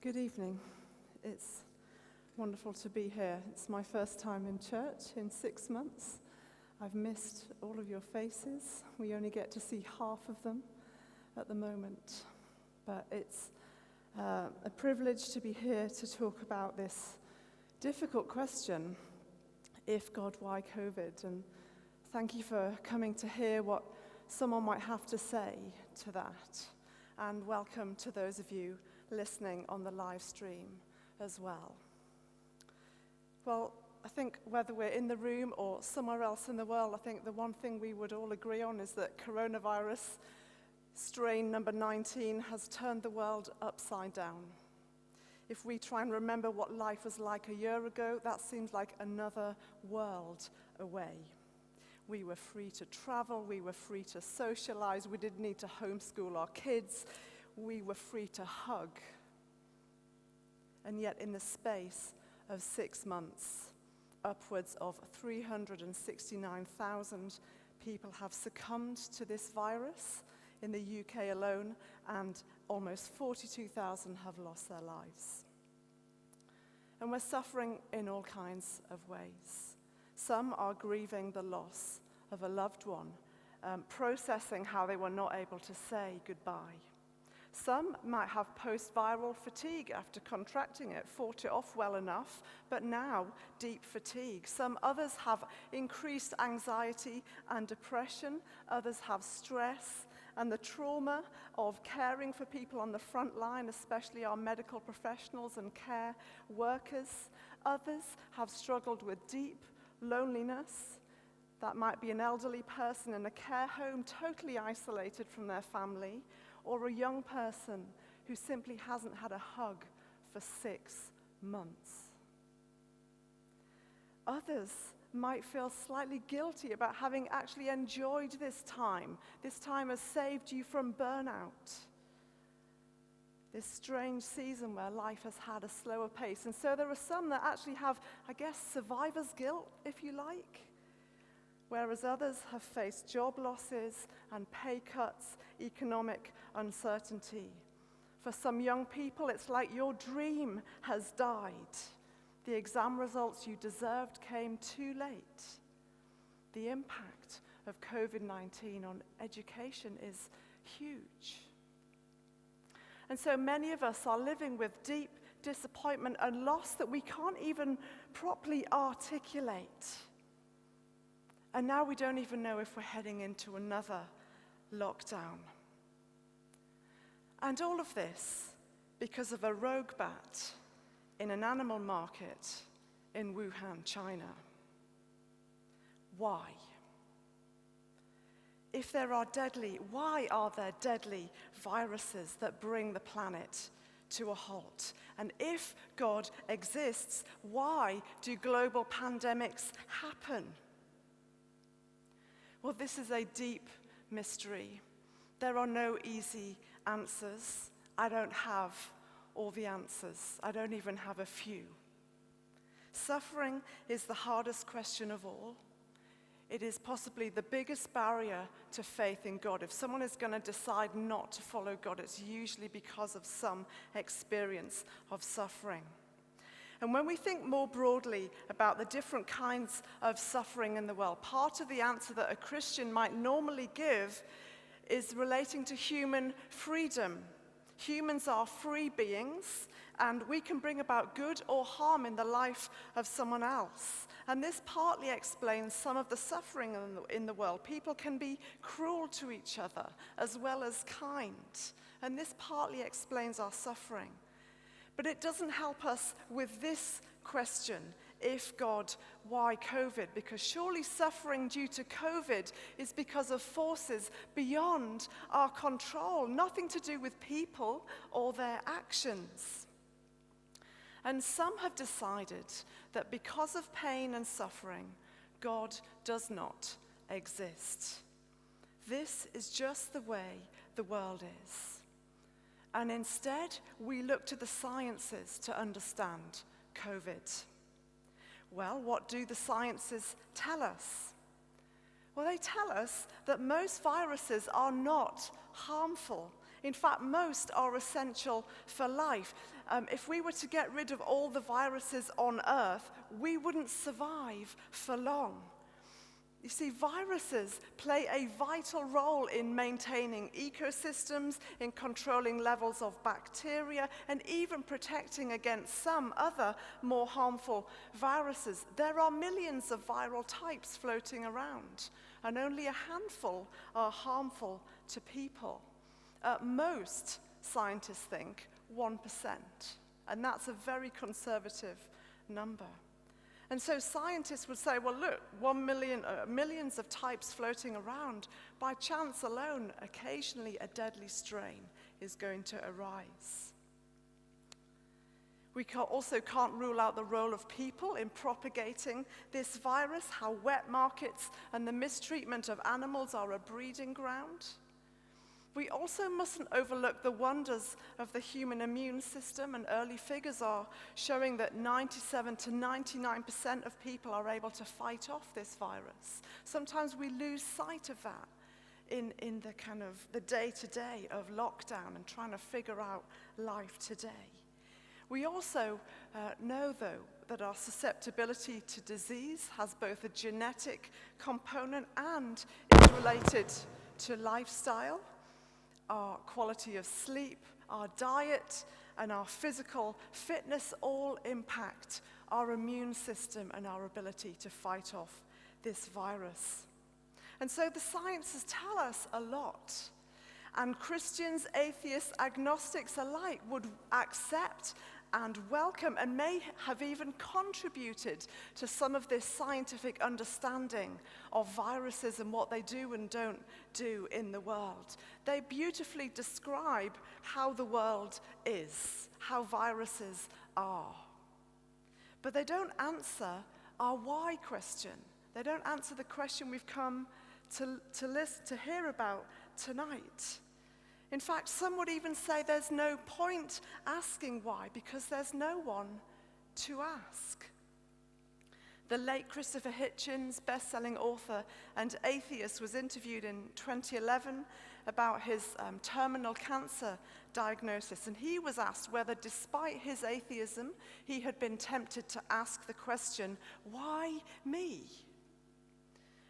Good evening. It's wonderful to be here. It's my first time in church in 6 months. I've missed all of your faces. We only get to see half of them at the moment. But it's a privilege to be here to talk about this difficult question, if God, why COVID? And thank you for coming to hear what someone might have to say to that. And welcome to those of you listening on the live stream as well. Well, I think whether we're in the room or somewhere else in the world, I think the one thing we would all agree on is that coronavirus strain number 19 has turned the world upside down. If we try and remember what life was like a year ago, that seems like another world away. We were free to travel, we were free to socialize, we didn't need to homeschool our kids, we were free to hug. And yet in the space of 6 months, upwards of 369,000 people have succumbed to this virus in the UK alone, and almost 42,000 have lost their lives. And we're suffering in all kinds of ways. Some are grieving the loss of a loved one, processing how they were not able to say goodbye. Some might have post-viral fatigue after contracting it, fought it off well enough, but now deep fatigue. Some others have increased anxiety and depression. Others have stress and the trauma of caring for people on the front line, especially our medical professionals and care workers. Others have struggled with deep loneliness. That might be an elderly person in a care home, totally isolated from their family, or a young person who simply hasn't had a hug for 6 months. Others might feel slightly guilty about having actually enjoyed this time. This time has saved you from burnout. This strange season where life has had a slower pace. And so there are some that actually have, I guess, survivor's guilt, if you like. Whereas others have faced job losses and pay cuts, economic uncertainty. For some young people, it's like your dream has died. The exam results you deserved came too late. The impact of COVID-19 on education is huge. And so many of us are living with deep disappointment and loss that we can't even properly articulate. And now we don't even know if we're heading into another lockdown. And all of this because of a rogue bat in an animal market in Wuhan, China. Why? If there are deadly, why are there deadly viruses that bring the planet to a halt? And if God exists, why do global pandemics happen? Well, this is a deep mystery. There are no easy answers. I don't have all the answers. I don't even have a few. Suffering is the hardest question of all. It is possibly the biggest barrier to faith in God. If someone is going to decide not to follow God, it's usually because of some experience of suffering. And when we think more broadly about the different kinds of suffering in the world, part of the answer that a Christian might normally give is relating to human freedom. Humans are free beings, and we can bring about good or harm in the life of someone else. And this partly explains some of the suffering in the world. People can be cruel to each other as well as kind. And this partly explains our suffering. But it doesn't help us with this question, if God, why COVID? Because surely suffering due to COVID is because of forces beyond our control, nothing to do with people or their actions. And some have decided that because of pain and suffering, God does not exist. This is just the way the world is. And instead, we look to the sciences to understand COVID. Well, what do the sciences tell us? Well, they tell us that most viruses are not harmful. In fact, most are essential for life. If we were to get rid of all the viruses on Earth, we wouldn't survive for long. You see, viruses play a vital role in maintaining ecosystems, in controlling levels of bacteria, and even protecting against some other more harmful viruses. There are millions of viral types floating around, and only a handful are harmful to people. Most scientists think 1%, and that's a very conservative number. And so scientists would say, well, look, millions of types floating around. By chance alone, occasionally a deadly strain is going to arise. We also can't rule out the role of people in propagating this virus, how wet markets and the mistreatment of animals are a breeding ground. We also mustn't overlook the wonders of the human immune system, and early figures are showing that 97 to 99% of people are able to fight off this virus. Sometimes we lose sight of that in the kind of the day-to-day of lockdown and trying to figure out life today. We also know, though, that our susceptibility to disease has both a genetic component and is related to lifestyle. Our quality of sleep, our diet, and our physical fitness all impact our immune system and our ability to fight off this virus. And so the sciences tell us a lot. And Christians, atheists, agnostics alike would accept and welcome and may have even contributed to some of this scientific understanding of viruses and what they do and don't do in the world. They beautifully describe how the world is, how viruses are. But they don't answer our why question. They don't answer the question we've come to hear about tonight. In fact, some would even say there's no point asking why, because there's no one to ask. The late Christopher Hitchens, best-selling author and atheist, was interviewed in 2011 about his terminal cancer diagnosis, and he was asked whether, despite his atheism, he had been tempted to ask the question, why me?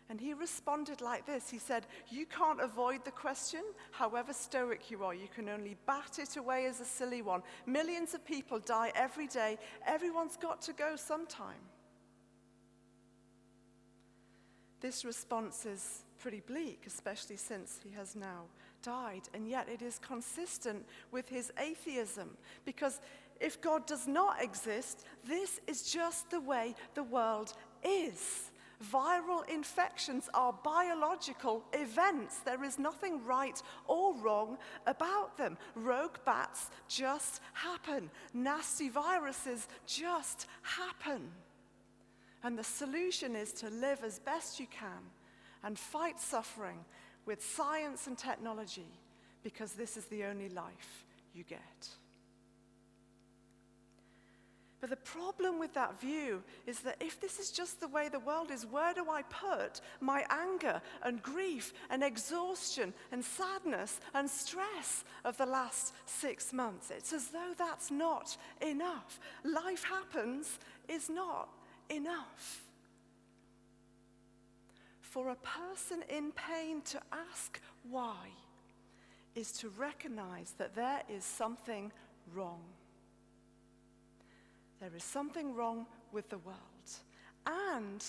And he responded like this. He said, you can't avoid the question, however stoic you are. You can only bat it away as a silly one. Millions of people die every day. Everyone's got to go sometime. This response is pretty bleak, especially since he has now died. And yet it is consistent with his atheism, because if God does not exist, this is just the way the world is. Viral infections are biological events. There is nothing right or wrong about them. Rogue bats just happen. Nasty viruses just happen. And the solution is to live as best you can and fight suffering with science and technology, because this is the only life you get. But the problem with that view is that if this is just the way the world is, where do I put my anger and grief and exhaustion and sadness and stress of the last 6 months? It's as though that's not enough. Life happens is not enough. For a person in pain to ask why is to recognize that there is something wrong. There is something wrong with the world. And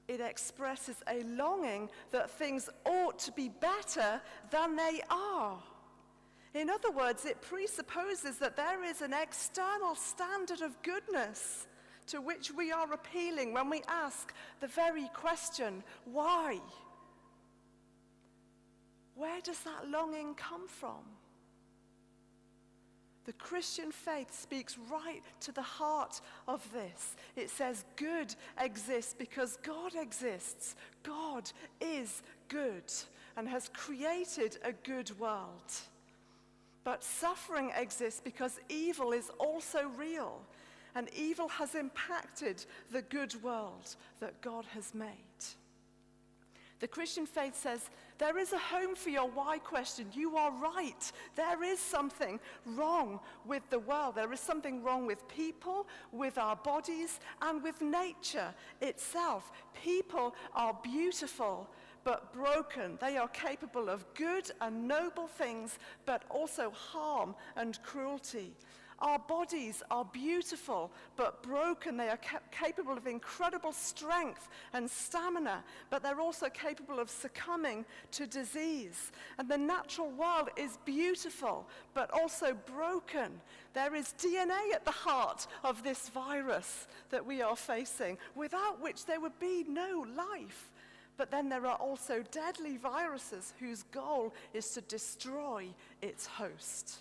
it expresses a longing that things ought to be better than they are. In other words, it presupposes that there is an external standard of goodness to which we are appealing when we ask the very question, why? Where does that longing come from? The Christian faith speaks right to the heart of this. It says good exists because God exists. God is good and has created a good world. But suffering exists because evil is also real, and evil has impacted the good world that God has made. The Christian faith says there is a home for your why question. You are right. There is something wrong with the world. There is something wrong with people, with our bodies, and with nature itself. People are beautiful but broken. They are capable of good and noble things, but also harm and cruelty. Our bodies are beautiful but broken. They are capable of incredible strength and stamina, but they're also capable of succumbing to disease. And the natural world is beautiful but also broken. There is DNA at the heart of this virus that we are facing, without which there would be no life. But then there are also deadly viruses whose goal is to destroy its host.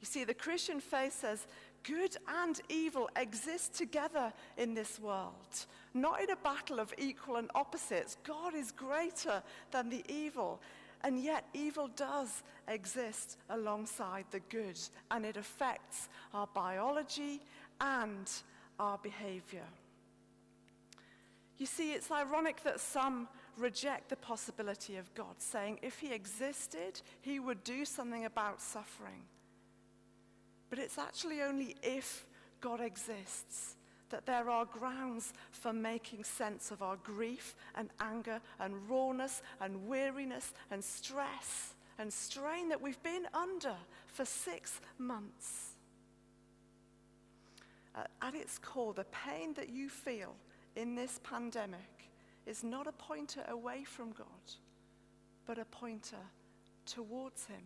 You see, the Christian faith says good and evil exist together in this world, not in a battle of equal and opposites. God is greater than the evil, and yet evil does exist alongside the good, and it affects our biology and our behavior. You see, it's ironic that some reject the possibility of God, saying if he existed, he would do something about suffering. But it's actually only if God exists that there are grounds for making sense of our grief and anger and rawness and weariness and stress and strain that we've been under for 6 months. At its core, the pain that you feel in this pandemic is not a pointer away from God, but a pointer towards him.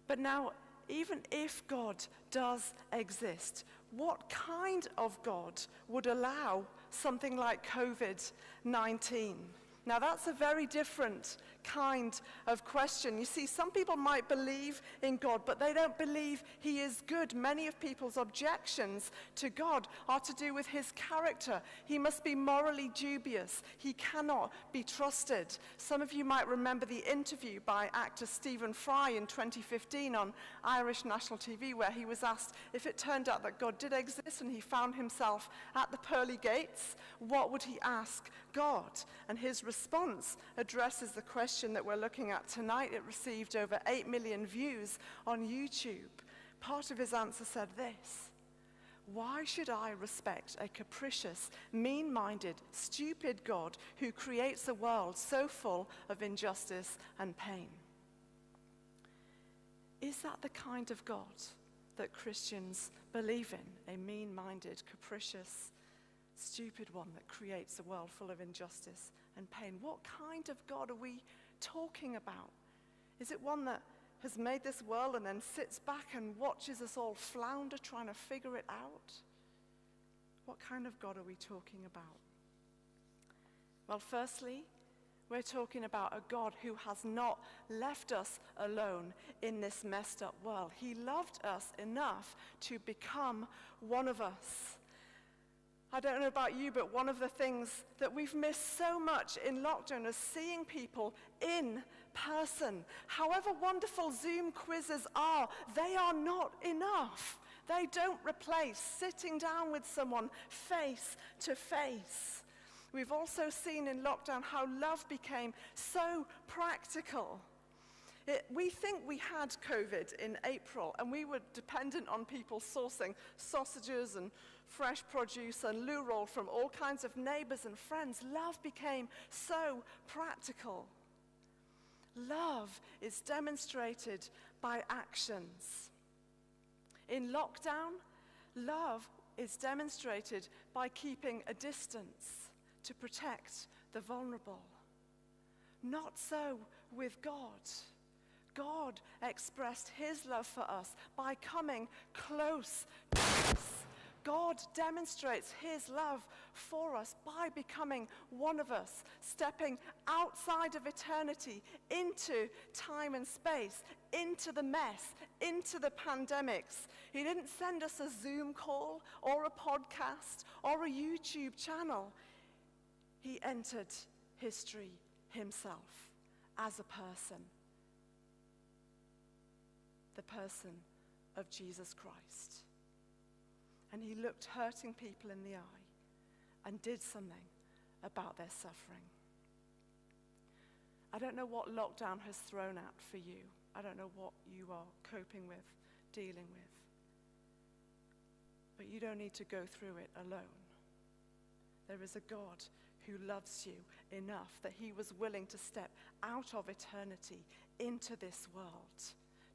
But now, even if God does exist, what kind of God would allow something like COVID-19? Now, that's a very different kind of question. You see, some people might believe in God, but they don't believe he is good. Many of people's objections to God are to do with his character. He must be morally dubious. He cannot be trusted. Some of you might remember the interview by actor Stephen Fry in 2015 on Irish national TV, where he was asked if it turned out that God did exist and he found himself at the pearly gates, what would he ask God? And his response addresses the question that we're looking at tonight. It received over 8 million views on YouTube. Part of his answer said this: why should I respect a capricious, mean-minded, stupid God who creates a world so full of injustice and pain? Is that the kind of God that Christians believe in? A mean-minded, capricious, stupid one that creates a world full of injustice and pain? What kind of God are we talking about? Is it one that has made this world and then sits back and watches us all flounder trying to figure it out? What kind of God are we talking about? Well, firstly, we're talking about a God who has not left us alone in this messed up world. He loved us enough to become one of us. I don't know about you, but one of the things that we've missed so much in lockdown is seeing people in person. However wonderful Zoom quizzes are, they are not enough. They don't replace sitting down with someone face to face. We've also seen in lockdown how love became so practical. We think we had COVID in April, and we were dependent on people sourcing sausages and fresh produce and loo roll from all kinds of neighbors and friends. Love became so practical. Love is demonstrated by actions. In lockdown, love is demonstrated by keeping a distance to protect the vulnerable. Not so with God. God expressed his love for us by coming close to us. God demonstrates his love for us by becoming one of us, stepping outside of eternity into time and space, into the mess, into the pandemics. He didn't send us a Zoom call or a podcast or a YouTube channel. He entered history himself as a person. The person of Jesus Christ. And he looked hurting people in the eye and did something about their suffering. I don't know what lockdown has thrown at for you. I don't know what you are coping with, dealing with. But you don't need to go through it alone. There is a God who loves you enough that he was willing to step out of eternity into this world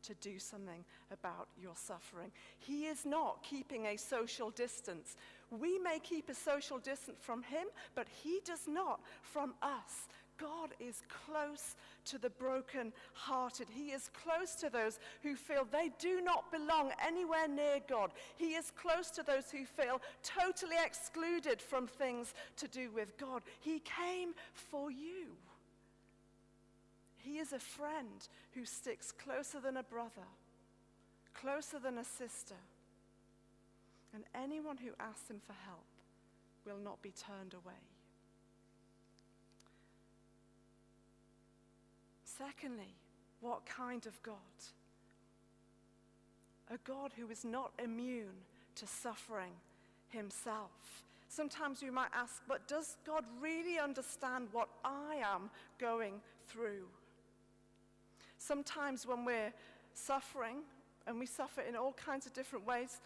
to do something about your suffering. He is not keeping a social distance. We may keep a social distance from him, but he does not from us. God is close to the broken-hearted. He is close to those who feel they do not belong anywhere near God. He is close to those who feel totally excluded from things to do with God. He came for you. He is a friend who sticks closer than a brother, closer than a sister. And anyone who asks him for help will not be turned away. Secondly, what kind of God? A God who is not immune to suffering himself. Sometimes we might ask, but does God really understand what I am going through? Sometimes when we're suffering, and we suffer in all kinds of different ways,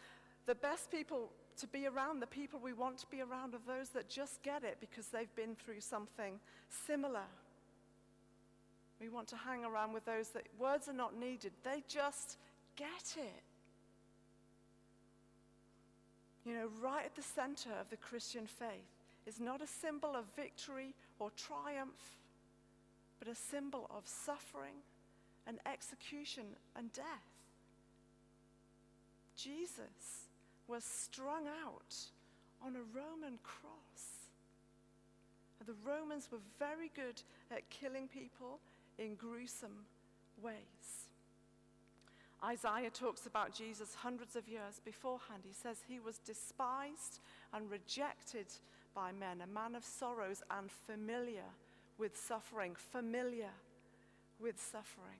the best people to be around, the people we want to be around, are those that just get it because they've been through something similar. We want to hang around with those that words are not needed. They just get it. You know, right at the center of the Christian faith is not a symbol of victory or triumph, but a symbol of suffering and execution and death. Jesus was strung out on a Roman cross. The Romans were very good at killing people in gruesome ways. Isaiah talks about Jesus hundreds of years beforehand. He says he was despised and rejected by men, a man of sorrows and familiar with suffering. Familiar with suffering.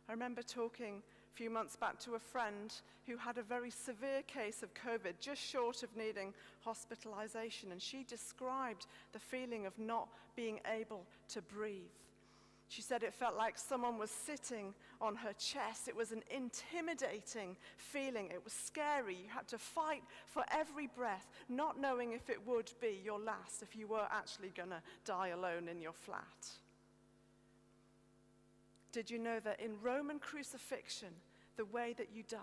I remember talking a few months back to a friend who had a very severe case of COVID, just short of needing hospitalization, and she described the feeling of not being able to breathe. She said it felt like someone was sitting on her chest. It was an intimidating feeling. It was scary. You had to fight for every breath, not knowing if it would be your last, if you were actually going to die alone in your flat. Did you know that in Roman crucifixion, the way that you die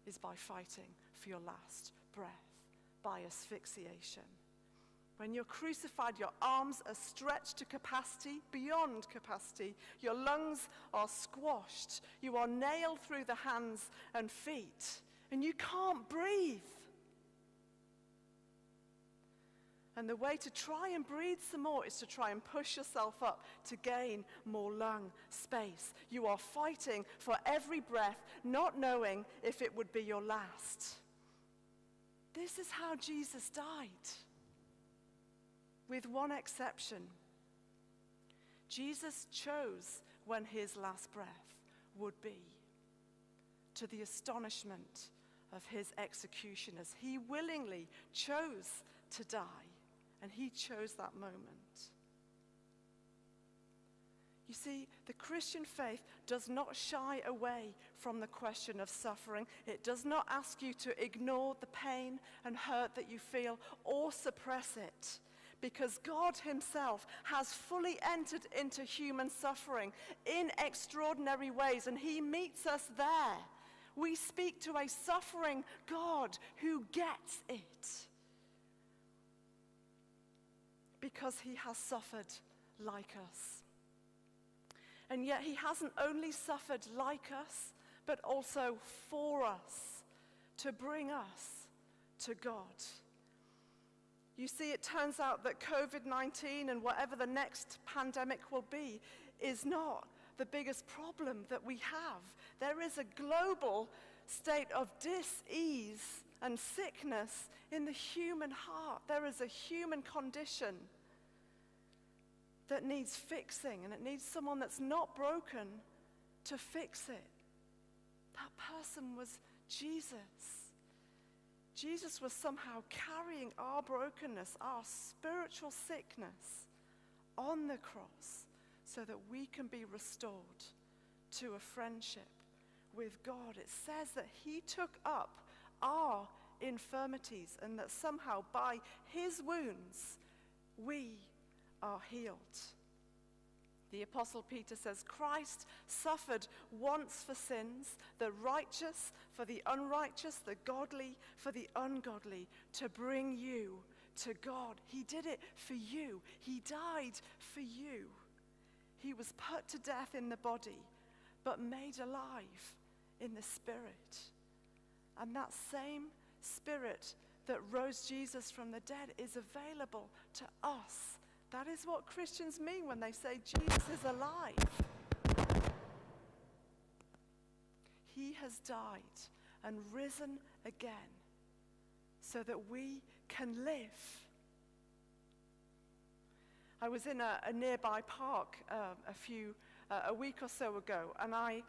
is by fighting for your last breath, by asphyxiation? When you're crucified, your arms are stretched to capacity, beyond capacity. Your lungs are squashed. You are nailed through the hands and feet, and you can't breathe. And the way to try and breathe some more is to try and push yourself up to gain more lung space. You are fighting for every breath, not knowing if it would be your last. This is how Jesus died. With one exception. Jesus chose when his last breath would be, to the astonishment of his executioners. He willingly chose to die. And he chose that moment. You see, the Christian faith does not shy away from the question of suffering. It does not ask you to ignore the pain and hurt that you feel or suppress it. Because God himself has fully entered into human suffering in extraordinary ways, and he meets us there. We speak to a suffering God who gets it. Because he has suffered like us. And yet he hasn't only suffered like us, but also for us, to bring us to God. You see, it turns out that COVID-19 and whatever the next pandemic will be is not the biggest problem that we have. There is a global state of dis-ease and sickness in the human heart. There is a human condition that needs fixing, and it needs someone that's not broken to fix it. That person was Jesus. Jesus was somehow carrying our brokenness, our spiritual sickness on the cross so that we can be restored to a friendship with God. It says that he took up our infirmities and that somehow by his wounds we are healed. The Apostle Peter says, Christ suffered once for sins, the righteous for the unrighteous, the godly for the ungodly, to bring you to God. He did it for you. He died for you. He was put to death in the body, but made alive in the spirit. And that same spirit that rose Jesus from the dead is available to us. That is what Christians mean when they say Jesus is alive. He has died and risen again so that we can live. I was in a nearby park a week or so ago, and I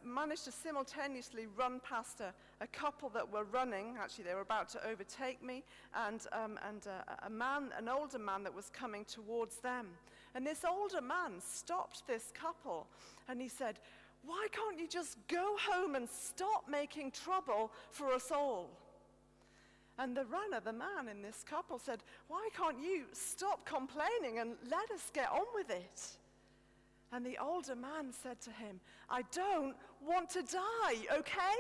managed to simultaneously run past a couple that were running. Actually, they were about to overtake me, and an older man that was coming towards them. And this older man stopped this couple, and he said, "Why can't you just go home and stop making trouble for us all?" And the runner, the man in this couple, said, "Why can't you stop complaining and let us get on with it?" And the older man said to him, "I don't want to die, okay?"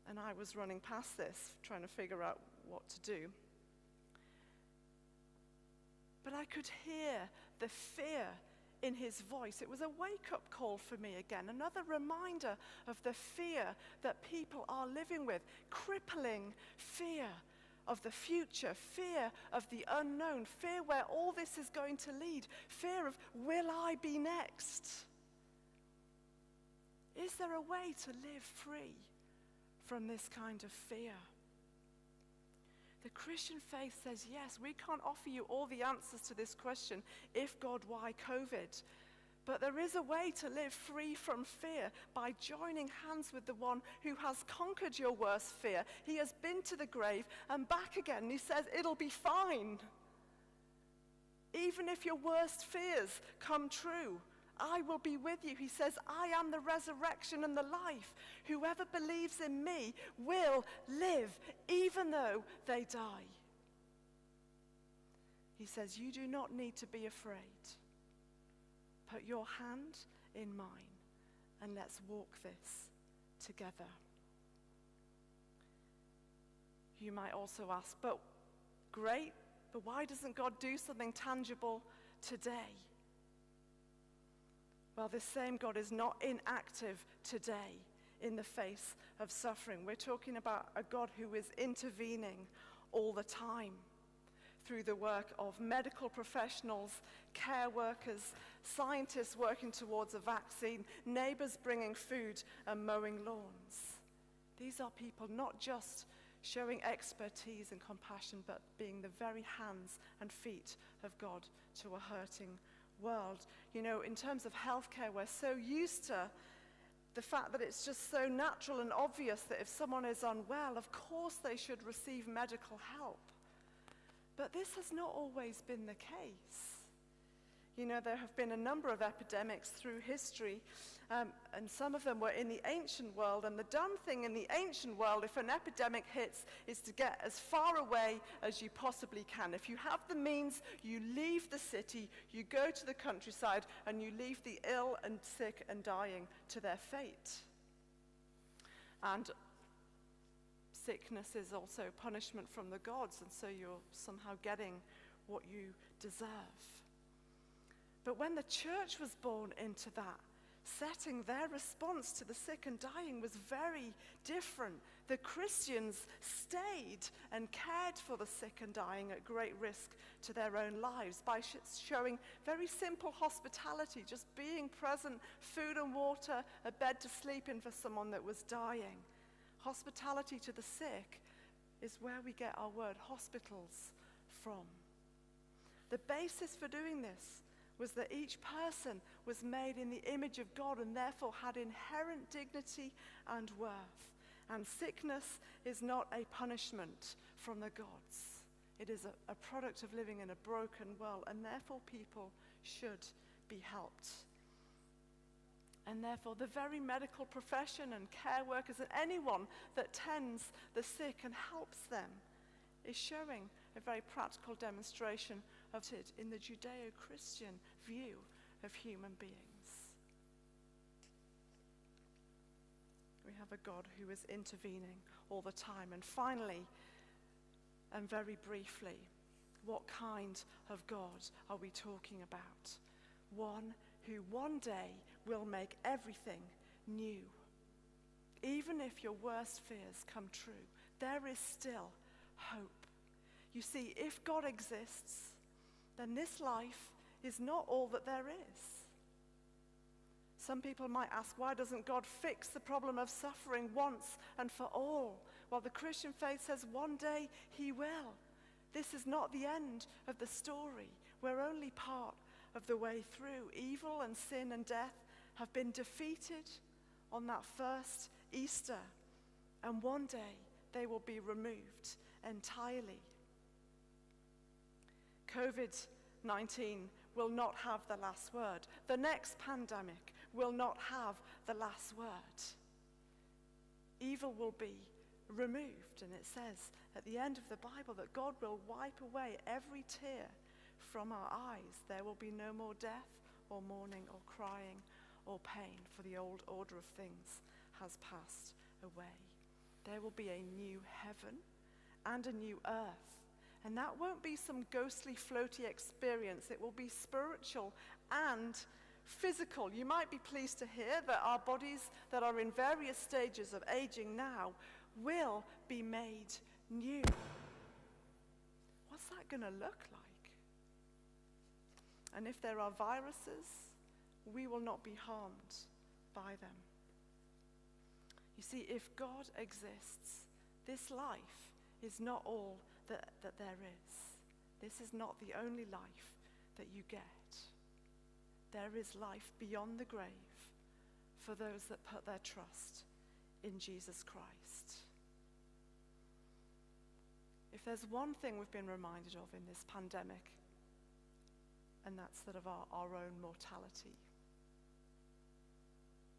And I was running past this, trying to figure out what to do. But I could hear the fear in his voice. It was a wake-up call for me again, another reminder of the fear that people are living with, crippling fear of the future, fear of the unknown, fear where all this is going to lead, fear of, will I be next? Is there a way to live free from this kind of fear? The Christian faith says, yes, we can't offer you all the answers to this question, if God, why COVID? But there is a way to live free from fear by joining hands with the one who has conquered your worst fear. He has been to the grave and back again, and he says, it'll be fine. Even if your worst fears come true, I will be with you. He says, I am the resurrection and the life. Whoever believes in me will live, even though they die. He says, you do not need to be afraid. Put your hand in mine and let's walk this together. You might also ask, but great, but why doesn't God do something tangible today? Well, this same God is not inactive today in the face of suffering. We're talking about a God who is intervening all the time through the work of medical professionals, care workers, scientists working towards a vaccine, neighbors bringing food and mowing lawns. These are people not just showing expertise and compassion, but being the very hands and feet of God to a hurting world. You know, in terms of healthcare, we're so used to the fact that it's just so natural and obvious that if someone is unwell, of course they should receive medical help. But this has not always been the case. You know, there have been a number of epidemics through history, and some of them were in the ancient world. And the dumb thing in the ancient world, if an epidemic hits, is to get as far away as you possibly can. If you have the means, you leave the city, you go to the countryside, and you leave the ill and sick and dying to their fate. And sickness is also punishment from the gods, and so you're somehow getting what you deserve. But when the church was born into that setting, their response to the sick and dying was very different. The Christians stayed and cared for the sick and dying at great risk to their own lives by showing very simple hospitality, just being present, food and water, a bed to sleep in for someone that was dying. Hospitality to the sick is where we get our word hospitals from. The basis for doing this was that each person was made in the image of God and therefore had inherent dignity and worth. And sickness is not a punishment from the gods. It is a product of living in a broken world, and therefore people should be helped. And therefore the very medical profession and care workers and anyone that tends the sick and helps them is showing a very practical demonstration of it in the Judeo-Christian view of human beings. We have a God who is intervening all the time. And finally, and very briefly, what kind of God are we talking about? One who one day will make everything new. Even if your worst fears come true, there is still hope. You see, if God exists, then this life is not all that there is. Some people might ask, why doesn't God fix the problem of suffering once and for all? Well, the Christian faith says one day he will. This is not the end of the story. We're only part of the way through. Evil and sin and death have been defeated on that first Easter, and one day they will be removed entirely. COVID-19 will not have the last word. The next pandemic will not have the last word. Evil will be removed, and it says at the end of the Bible that God will wipe away every tear from our eyes. There will be no more death or mourning or crying or pain, for the old order of things has passed away. There will be a new heaven and a new earth. And that won't be some ghostly, floaty experience. It will be spiritual and physical. You might be pleased to hear that our bodies that are in various stages of aging now will be made new. What's that going to look like? And if there are viruses, we will not be harmed by them. You see, if God exists, this life is not all that there is. This is not the only life that you get. There is life beyond the grave for those that put their trust in Jesus Christ. If there's one thing we've been reminded of in this pandemic, and that's that of our own mortality.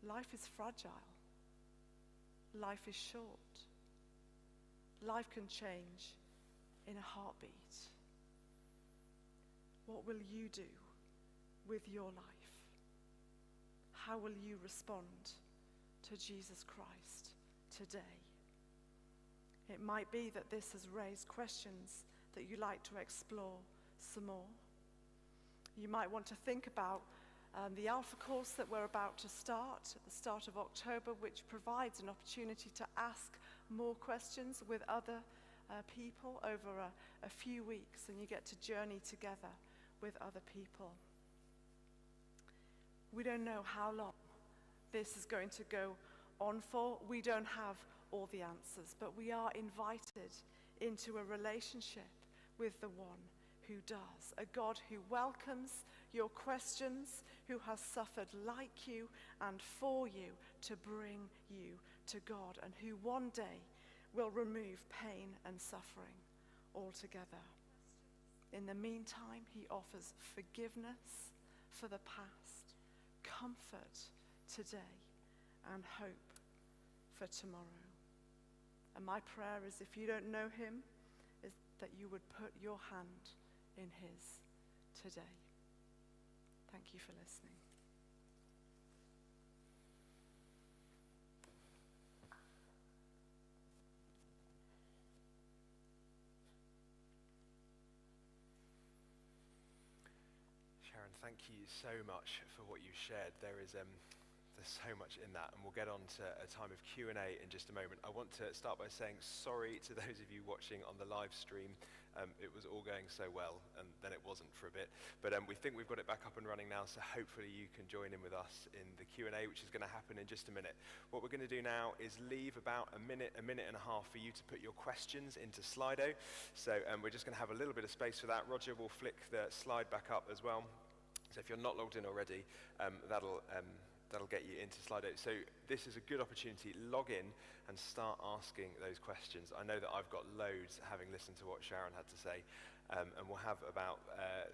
Life is fragile. Life is short. Life can change in a heartbeat. What will you do with your life? How will you respond to Jesus Christ today? It might be that this has raised questions that you'd like to explore some more. You might want to think about the Alpha course that we're about to start at the start of October, which provides an opportunity to ask more questions with other people over a few weeks, and you get to journey together with other people. We don't know how long this is going to go on for. We don't have all the answers, but we are invited into a relationship with the one who does, a God who welcomes your questions, who has suffered like you and for you to bring you to God, and who one day will remove pain and suffering altogether. In the meantime, he offers forgiveness for the past, comfort today, and hope for tomorrow. And my prayer is, if you don't know him, is that you would put your hand in his today. Thank you for listening. Sharon, thank you so much for what you've shared. There's so much in that, and we'll get on to a time of Q&A in just a moment. I want to start by saying sorry to those of you watching on the live stream. It was all going so well, and then it wasn't for a bit. But we think we've got it back up and running now, so hopefully you can join in with us in the Q&A, which is going to happen in just a minute. What we're going to do now is leave about a minute and a half for you to put your questions into Slido. So we're just going to have a little bit of space for that. Roger will flick the slide back up as well. So if you're not logged in already, that'll that'll get you into Slido. So this is a good opportunity. Log in and start asking those questions. I know that I've got loads having listened to what Sharon had to say, and we'll have about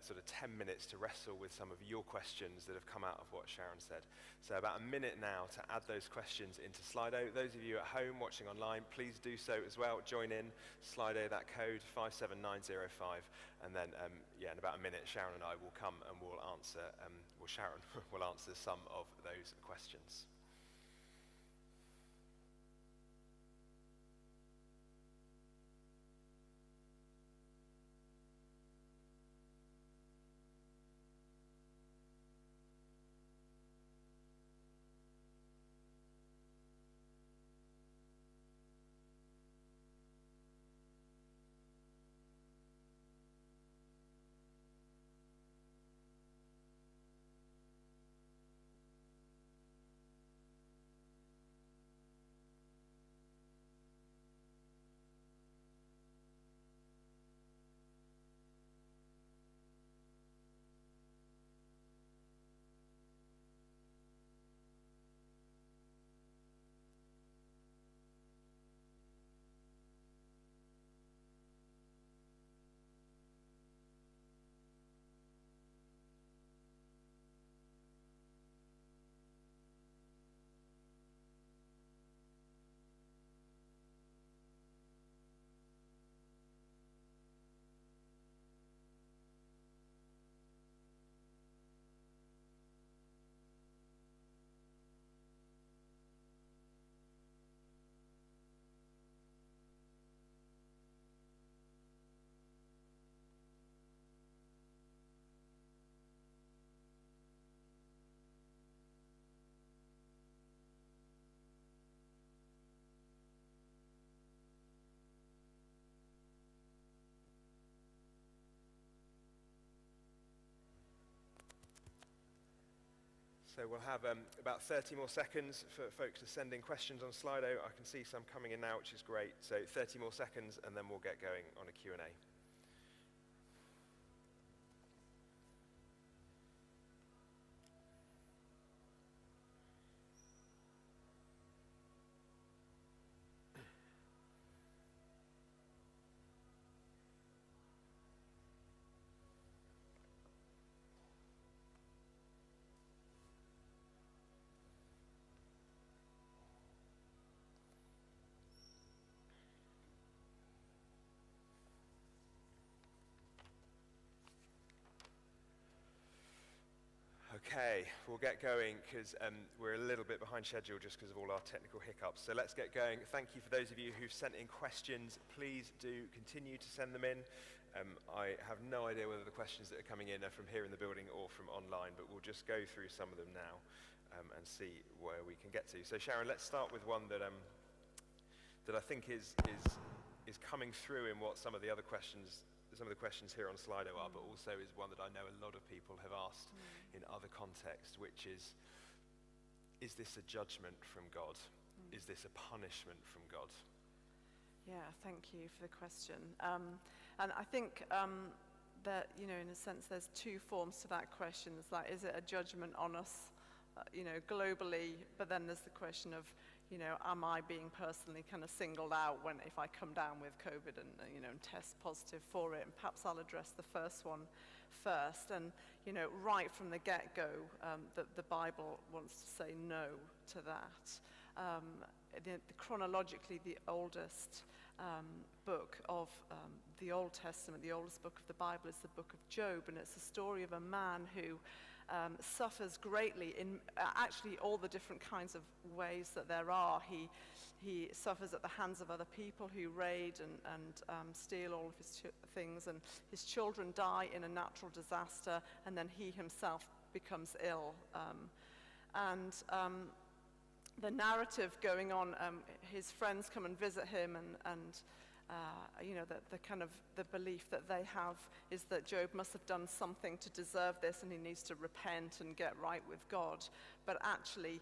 sort of 10 minutes to wrestle with some of your questions that have come out of what Sharon said. So about a minute now to add those questions into Slido. Those of you at home watching online, please do so as well. Join in, Slido that code 57905, and then in about a minute Sharon and I will come and we'll answer, Sharon will answer some of those questions. So we'll have about 30 more seconds for folks to send in questions on Slido. I can see some coming in now, which is great. So 30 more seconds, and then we'll get going on a Q&A. Okay, we'll get going because we're a little bit behind schedule just because of all our technical hiccups. So let's get going. Thank you for those of you who've sent in questions. Please do continue to send them in. I have no idea whether the questions that are coming in are from here in the building or from online, but we'll just go through some of them now and see where we can get to. So Sharon, let's start with one that I think is coming through in what some of the other questions here on Slido are, but also is one that I know a lot of people have asked in other contexts, which is this a judgment from God? Is this a punishment from God? Yeah, thank you for the question. And I think that, in a sense, there's two forms to that question. It's like, is it a judgment on us, globally? But then there's the question of, am I being personally kind of singled out if I come down with COVID and, and test positive for it? And perhaps I'll address the first one first. And, right from the get-go, the Bible wants to say no to that. Chronologically, the oldest book of the Old Testament, the oldest book of the Bible is the book of Job, and it's a story of a man who suffers greatly in actually all the different kinds of ways that there are. He suffers at the hands of other people who raid and steal all of his things, and his children die in a natural disaster, and then he himself becomes ill. The narrative going on, his friends come and visit him, and the kind of the belief that they have is that Job must have done something to deserve this, and he needs to repent and get right with God. But actually,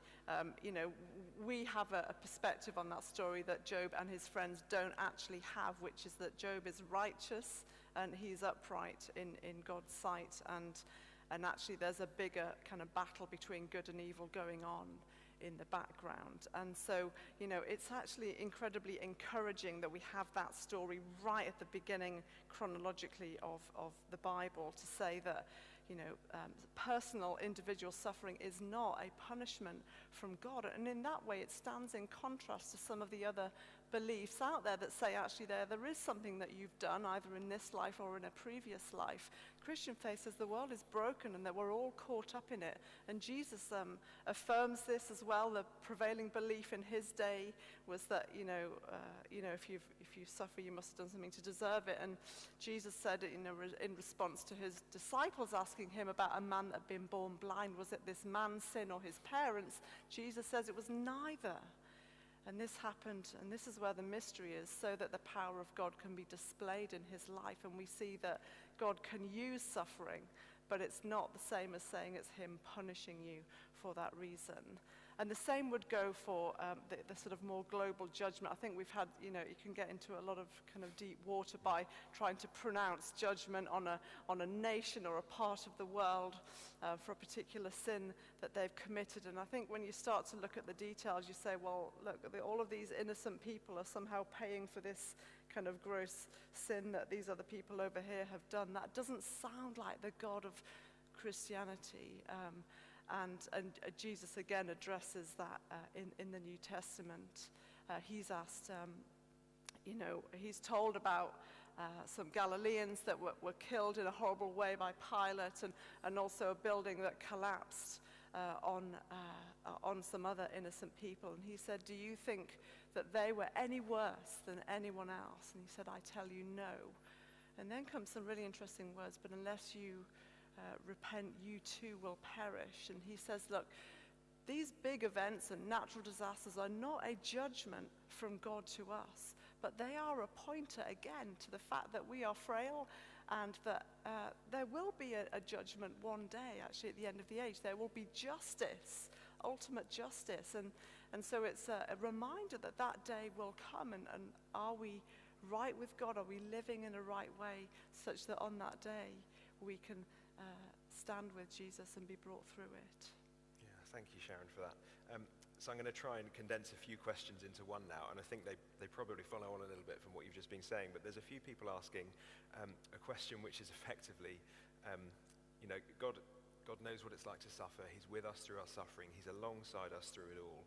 we have a perspective on that story that Job and his friends don't actually have, which is that Job is righteous and he's upright in God's sight, and And actually there's a bigger kind of battle between good and evil going on in the background. And so, it's actually incredibly encouraging that we have that story right at the beginning chronologically of the Bible, to say that, personal individual suffering is not a punishment from God. And in that way, it stands in contrast to some of the other beliefs out there that say actually there is something that you've done either in this life or in a previous life. Christian faith says the world is broken and that we're all caught up in it. And Jesus affirms this as well. The prevailing belief in his day was that, if you suffer, you must have done something to deserve it. And Jesus said, in response to his disciples asking him about a man that had been born blind, was it this man's sin or his parents? Jesus says it was neither. And this happened, and this is where the mystery is, so that the power of God can be displayed in his life. And we see that God can use suffering, but it's not the same as saying it's him punishing you for that reason. And the same would go for the sort of more global judgment. I think we've had, you can get into a lot of kind of deep water by trying to pronounce judgment on a nation or a part of the world for a particular sin that they've committed. And I think when you start to look at the details, you say, well, look, all of these innocent people are somehow paying for this kind of gross sin that these other people over here have done. That doesn't sound like the God of Christianity. And Jesus again addresses that in the New Testament. He's asked, he's told about some Galileans that were killed in a horrible way by Pilate, and also a building that collapsed on some other innocent people. And he said, do you think that they were any worse than anyone else? And he said, I tell you no. And then comes some really interesting words, but unless you repent, you too will perish. And he says, look, these big events and natural disasters are not a judgment from God to us, but they are a pointer again to the fact that we are frail, and that there will be a judgment one day, actually at the end of the age. There will be justice, ultimate justice. And so it's a reminder that that day will come, and are we right with God? Are we living in a right way such that on that day we can stand with Jesus and be brought through it? Yeah, thank you, Sharon, for that. So I'm going to try and condense a few questions into one now, and I think they probably follow on a little bit from what you've just been saying, but there's a few people asking a question which is effectively, God knows what it's like to suffer. He's with us through our suffering. He's alongside us through it all.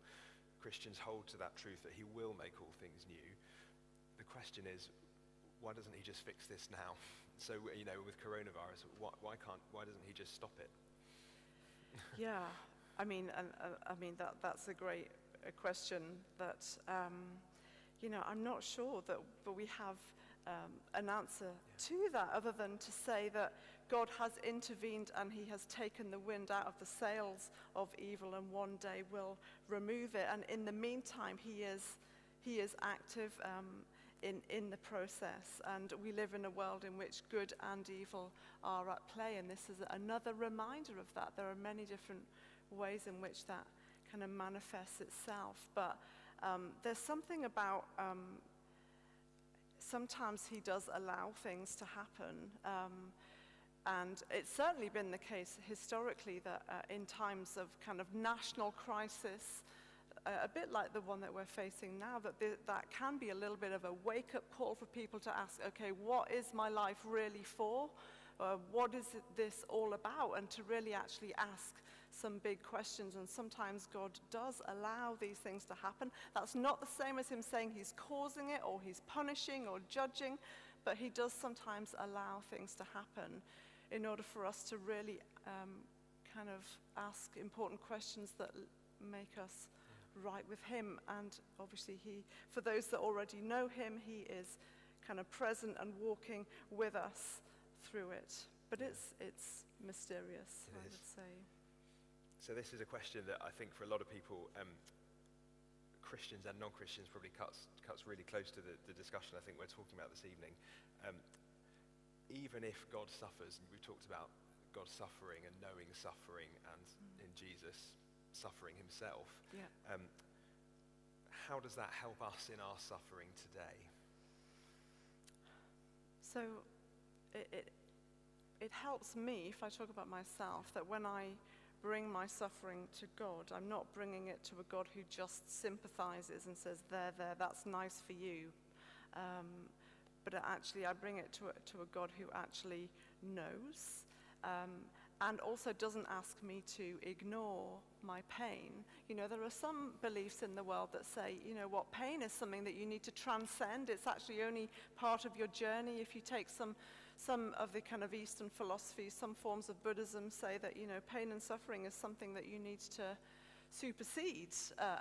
Christians hold to that truth that he will make all things new. The question is, why doesn't he just fix this now? So, with coronavirus, why doesn't he just stop it? Yeah, that's a great question that, I'm not sure that we have an answer to that, other than to say that God has intervened and he has taken the wind out of the sails of evil, and one day will remove it. And in the meantime, he is active in the process, and we live in a world in which good and evil are at play, and this is another reminder of that. There are many different ways in which that kind of manifests itself, but there's something about sometimes he does allow things to happen, and it's certainly been the case historically that in times of kind of national crisis, a bit like the one that we're facing now, that can be a little bit of a wake-up call for people to ask, okay, what is my life really for? What is this all about? And to really actually ask some big questions. And sometimes God does allow these things to happen. That's not the same as him saying he's causing it or he's punishing or judging, but he does sometimes allow things to happen in order for us to really kind of ask important questions that make us right with him. And obviously for those that already know him, he is kind of present and walking with us through it. But it's mysterious, I would say. So this is a question that I think for a lot of people, Christians and non-Christians, probably cuts really close to the discussion I think we're talking about this evening. Even if God suffers, and we've talked about God suffering and knowing suffering, and in Jesus suffering himself, how does that help us in our suffering today? So it helps me, if I talk about myself, that when I bring my suffering to God, I'm not bringing it to a God who just sympathizes and says, there, that's nice for you. But actually I bring it to a God who actually knows, and also doesn't ask me to ignore my pain. There are some beliefs in the world that say, what pain is something that you need to transcend. It's actually only part of your journey. If you take some of the kind of Eastern philosophies, some forms of Buddhism say that, pain and suffering is something that you need to supersede.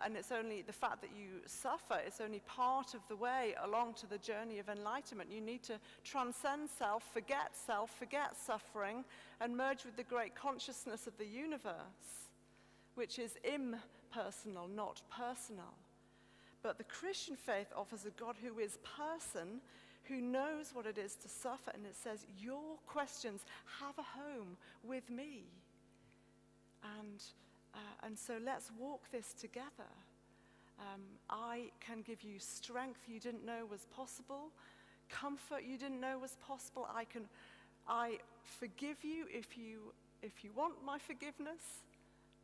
And it's only the fact that you suffer, it's only part of the way along to the journey of enlightenment. You need to transcend self, forget suffering, and merge with the great consciousness of the universe, which is impersonal, not personal. But the Christian faith offers a God who is person, who knows what it is to suffer, and it says, your questions have a home with me. And so let's walk this together. I can give you strength you didn't know was possible, comfort you didn't know was possible. I forgive you if you want my forgiveness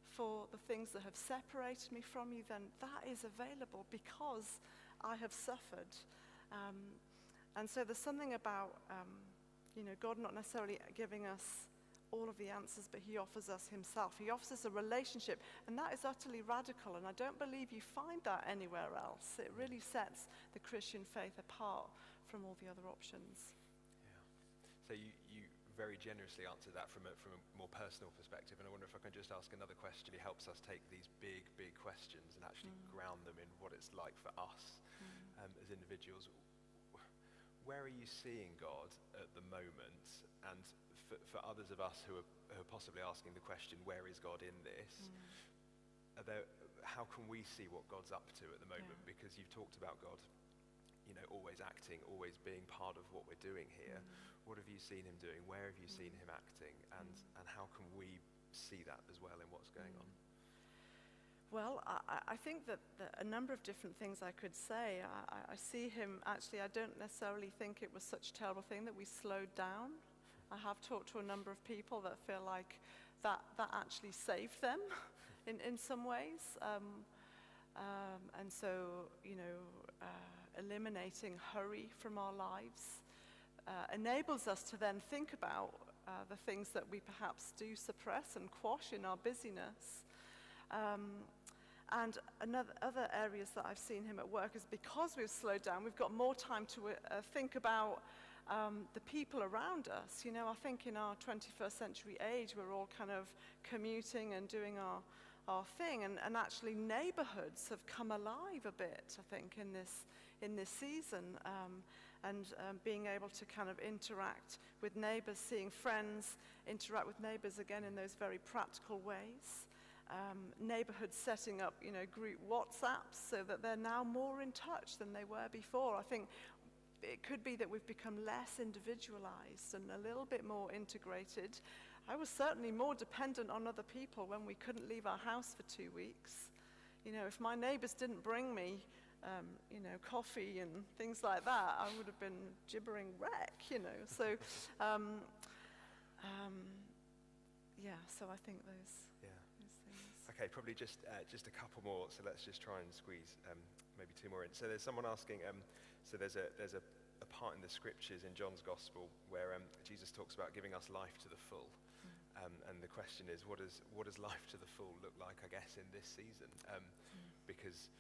for the things that have separated me from you, then that is available because I have suffered. And so there's something about, God not necessarily giving us all of the answers, but he offers us himself. He offers us a relationship, and that is utterly radical, and I don't believe you find that anywhere else. It really sets the Christian faith apart from all the other options. Yeah. So you very generously answered that from a more personal perspective, and I wonder if I can just ask another question. It helps us take these big questions and actually ground them in what it's like for us as individuals. Where are you seeing God at the moment? And for others of us who are possibly asking the question, where is God in this? How can we see what God's up to at the moment? Yeah. Because you've talked about God, always acting, always being part of what we're doing here. What have you seen him doing? Where have you seen him acting? And how can we see that as well in what's going on? Well, I think that a number of different things I could say. I see him, actually, I don't necessarily think it was such a terrible thing that we slowed down. I have talked to a number of people that feel like that actually saved them in some ways. And so, eliminating hurry from our lives enables us to then think about the things that we perhaps do suppress and quash in our busyness. And other areas that I've seen him at work is because we've slowed down, we've got more time to think about the people around us. I think in our 21st century age, we're all kind of commuting and doing our thing, and actually neighborhoods have come alive a bit, I think, in this season, and being able to kind of interact with neighbors, seeing friends interact with neighbors again in those very practical ways. Neighborhoods setting up, group WhatsApps so that they're now more in touch than they were before. I think it could be that we've become less individualized and a little bit more integrated. I was certainly more dependent on other people when we couldn't leave our house for 2 weeks. If my neighbors didn't bring me, coffee and things like that, I would have been gibbering wreck, So, so I think those things. Okay, probably just a couple more. So let's just try and squeeze maybe 2 more in. So there's someone asking. So there's a part in the scriptures in John's Gospel where Jesus talks about giving us life to the full, and the question is, what does life to the full look like? I guess in this season, because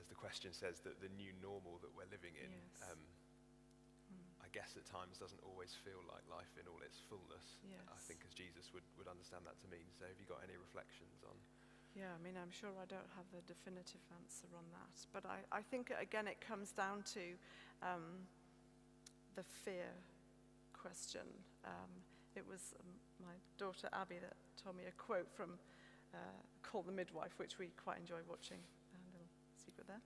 as the question says, that the new normal that we're living in, yes. I guess at times doesn't always feel like life in all its fullness. Yes. I think as Jesus would understand that to mean. So have you got any reflections on? Yeah, I'm sure I don't have the definitive answer on that. But I think, again, it comes down to the fear question. It was my daughter Abby that told me a quote from Call the Midwife, which we quite enjoy watching. A little secret there.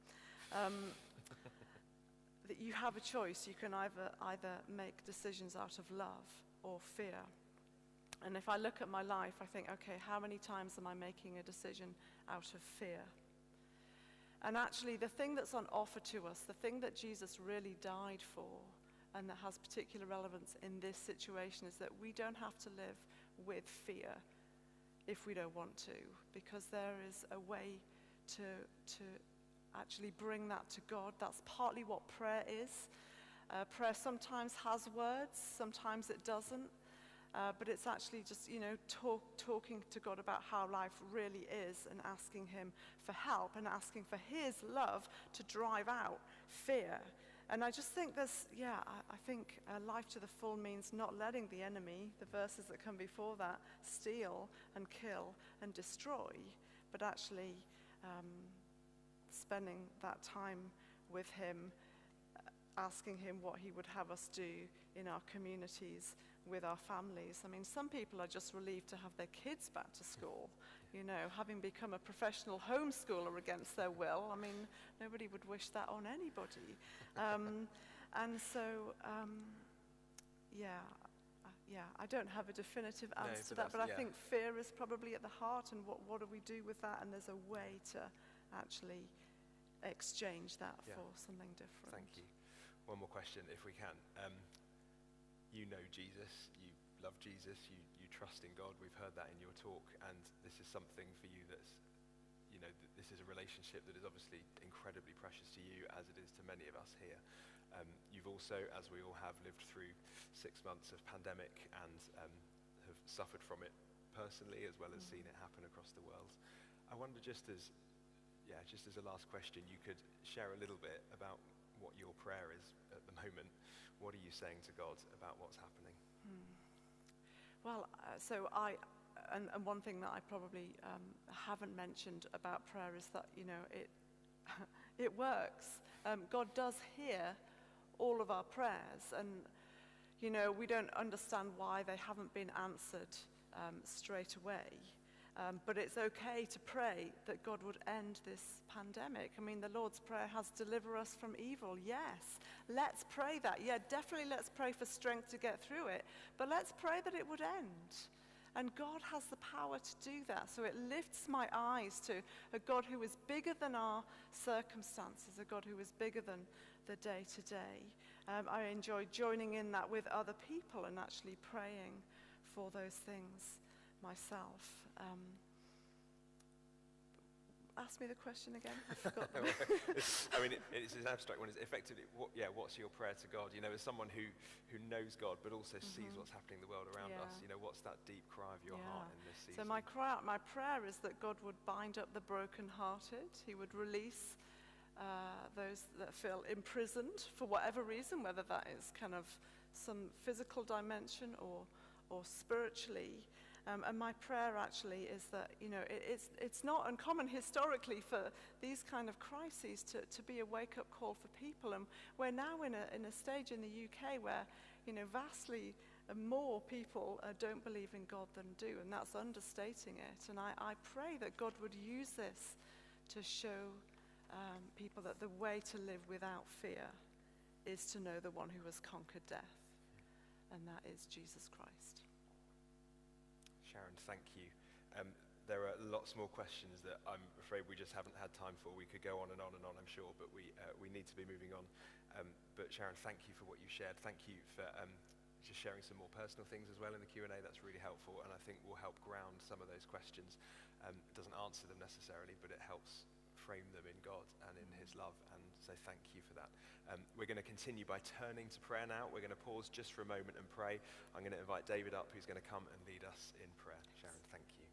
That you have a choice. You can either make decisions out of love or fear. And if I look at my life, I think, okay, how many times am I making a decision out of fear? And actually, the thing that's on offer to us, the thing that Jesus really died for, and that has particular relevance in this situation, is that we don't have to live with fear if we don't want to, because there is a way to actually bring that to God. That's partly what prayer is. Prayer sometimes has words, sometimes it doesn't. But it's actually just, talking to God about how life really is and asking him for help and asking for his love to drive out fear. And I just think I think life to the full means not letting the enemy, the verses that come before that, steal and kill and destroy, but actually spending that time with him, asking him what he would have us do in our communities, with our families. I mean, some people are just relieved to have their kids back to school, having become a professional homeschooler against their will. I mean, nobody would wish that on anybody. And so, I don't have a definitive answer to that, but I think fear is probably at the heart, and what do we do with that? And there's a way to actually exchange that for something different. Thank you. One more question, if we can. You know Jesus, you love Jesus, you trust in God. We've heard that in your talk, and this is something for you that's, this is a relationship that is obviously incredibly precious to you, as it is to many of us here. You've also, as we all have, lived through 6 months of pandemic and have suffered from it personally, as well as seen it happen across the world. I wonder, just as a last question, you could share a little bit about what your prayer is at the moment. What are you saying to God about what's happening? Well, and one thing that I probably haven't mentioned about prayer is that, it works. God does hear all of our prayers, and, we don't understand why they haven't been answered straight away. But it's okay to pray that God would end this pandemic. I mean, the Lord's Prayer has deliver us from evil. Yes, let's pray that. Yeah, definitely let's pray for strength to get through it. But let's pray that it would end. And God has the power to do that. So it lifts my eyes to a God who is bigger than our circumstances, a God who is bigger than the day-to-day. I enjoy joining in that with other people and actually praying for those things myself. Ask me the question again. I forgot. It's an abstract one. It's effectively, what's your prayer to God? As someone who knows God but also sees what's happening in the world around us, what's that deep cry of your heart in this season? So my prayer is that God would bind up the brokenhearted. He would release those that feel imprisoned for whatever reason, whether that is kind of some physical dimension or spiritually. And my prayer actually is that, it's not uncommon historically for these kind of crises to be a wake-up call for people. And we're now in a stage in the UK where, vastly more people don't believe in God than do, and that's understating it. And I pray that God would use this to show people that the way to live without fear is to know the one who has conquered death, and that is Jesus Christ. Sharon, thank you. There are lots more questions that I'm afraid we just haven't had time for. We could go on and on and on, I'm sure, but we need to be moving on. But Sharon, thank you for what you shared. Thank you for just sharing some more personal things as well in the Q&A. That's really helpful, and I think will help ground some of those questions. It doesn't answer them necessarily, but it helps frame them in God and in his love, and so thank you for that. We're going to continue by turning to prayer now. We're going to pause just for a moment and pray. I'm going to invite David up, who's going to come and lead us in prayer. Sharon, thank you.